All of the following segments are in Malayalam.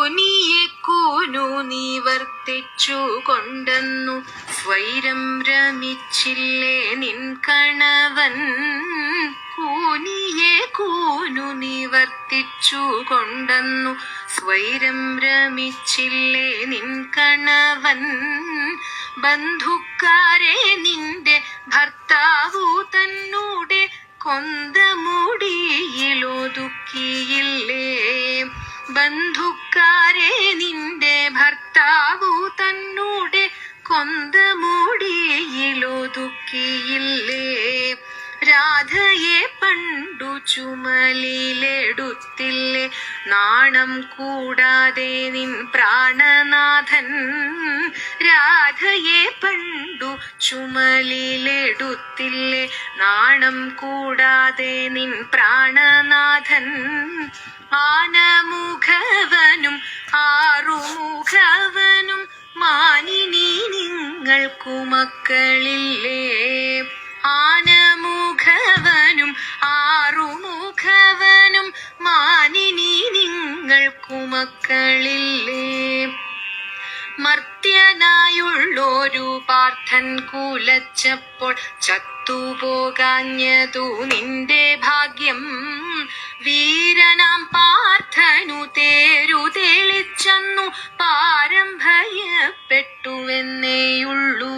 കൂനിയെ കൂനു നിവർത്തിച്ചു കൊണ്ടെന്നു സ്വൈരം രമിച്ചില്ലേ നിൻ കണവൻ. കൂനിയെ കൂനു നിവർത്തിച്ചു കൊണ്ടെന്നു സ്വൈരം രമിച്ചില്ലേ നിൻ കണവൻ. ബന്ധുക്കാരെ നിന്റെ ഭർത്താവു തന്നൂടെ കൊന്തമുടിയിലൊതുക്കിയില്ലേ. ബന്ധുക്കാരെ നിന്റെ ഭർത്താവു തന്നൂടെ കൊന്തമുടിയിലൊതുക്കിയില്ലേ. രാധയെ പണ്ടു ചുമലിലെടുത്തില്ലേ നാണം കൂടാതെ നിൻ പ്രാണനാഥൻ. രാധയെ പണ്ടു ചുമലിലെടുത്തില്ലേ നാണം കൂടാതെ നിൻ പ്രാണനാഥൻ. ആനമുഖവനും ആറുമുഖവനും മാനിനി നിങ്ങൾക്കു മക്കളില്ലേ. ആനമുഖവനും ആറുമുഖവനും മാനിനി നിങ്ങൾക്കു മക്കളില്ലേ. മർത്യനായുള്ളൊരു പാർത്ഥൻ കുലച്ചപ്പോൾ ചത്തുപോകാഞ്ഞതു നിന്റെ ഭാഗ്യം. വീരനാം പാർത്ഥനു തേരു തെളിച്ചെന്നു പാരം ഭയപ്പെട്ടുവെന്നേയുള്ളൂ.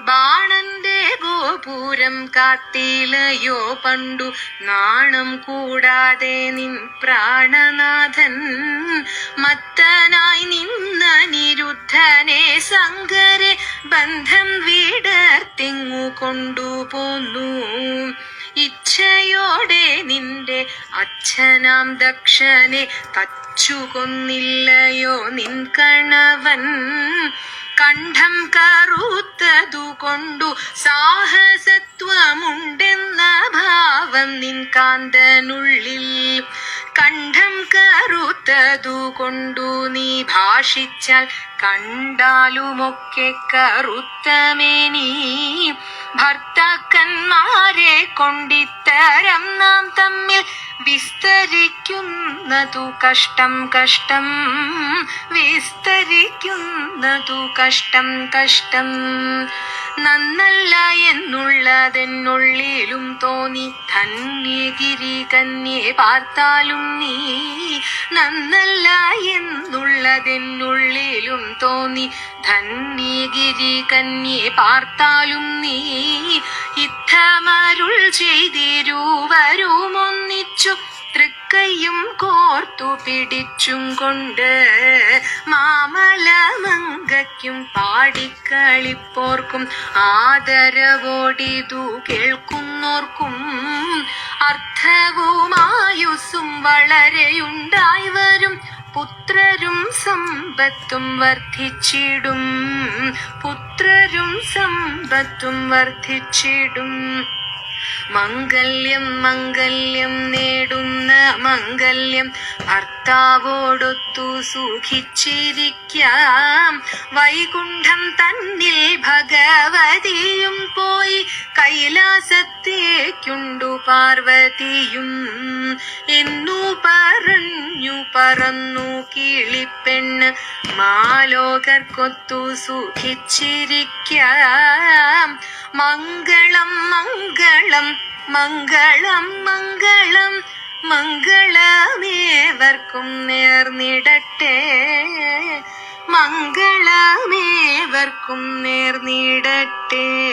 ബാണന്റെ ഗോപുരം കാത്തിലയോ പണ്ടു നാണം കൂടാതെ നിൻ പ്രാണനാഥൻ. മത്തനായി നിന്ന നിരുദ്ധനെ സങ്കരെ ബന്ധം വിടർത്തിങ്ങു കൊണ്ടുപോന്നു. ഇച്ഛയോടെ നിന്റെ അച്ഛനാം ദക്ഷനെ തച്ചു കൊന്നില്ലയോ നിൻ കണവൻ. കണ്ഠം കറുത്തതു കൊണ്ടു സാഹസത്വമുണ്ടെന്ന ഭാവം നിൻ കാന്തനുള്ളിൽ. കണ്ഠം കറുത്തതു കൊണ്ടു നീ ഭാഷിച്ചാൽ കണ്ടാലുമൊക്കെ കറുത്തമേനി. ഭർത്താക്കന്മാരെ കൊണ്ടിത്തരം നാം തമ്മിൽ വിസ്തരിക്കുന്നതു കഷ്ടം കഷ്ടം. വിസ്തരിക്കുന്നതു കഷ്ടം കഷ്ടം. നന്നല്ല എന്നുള്ളതെന്നുള്ളിലും തോന്നി ധന്യഗിരി കന്യെ പാർത്താലും നീ. നന്നല്ല എന്നുള്ളതെന്നുള്ളിലും തോന്നി ധന്യഗിരി കന്യെ പാർത്താലും നീ. ഇത്തമരുൾ ചെയ്തിരുവരുമൊന്നിച്ചു തൃക്കൈയും കോർത്തു പിടിച്ചും കൊണ്ട് മാമലമങ്കയ്ക്കും പാടിക്കളിപ്പോർക്കും ആദരവോടിതു കേൾക്കുന്നോർക്കും അർത്ഥവുമായുസ്സും വളരെയുണ്ടായി വരും. പുത്രരും സമ്പത്തും വർദ്ധിച്ചിടും. പുത്രരും സമ്പത്തും വർദ്ധിച്ചിടും. മംഗല്യം മംഗല്യം നേടുന്ന മംഗല്യം ഭർത്താവോടൊത്തു സുഖിച്ചിരിക്കാം. വൈകുണ്ഠം തന്നിൽ ഭഗവതിയും പോയി കൈലാസത്തേക്കുണ്ടു പാർവതിയും എന്നു പറഞ്ഞു പറന്നു കിളിപ്പെണ്ണ് മാലോകർക്കൊത്തു സുഖിച്ചിരിക്കാം. മംഗളം മംഗളം മംഗളം മംഗളം മംഗളമേവർക്കും നേർന്നിടട്ടെ. മംഗളമേവർക്കും നേർന്നിടട്ടെ.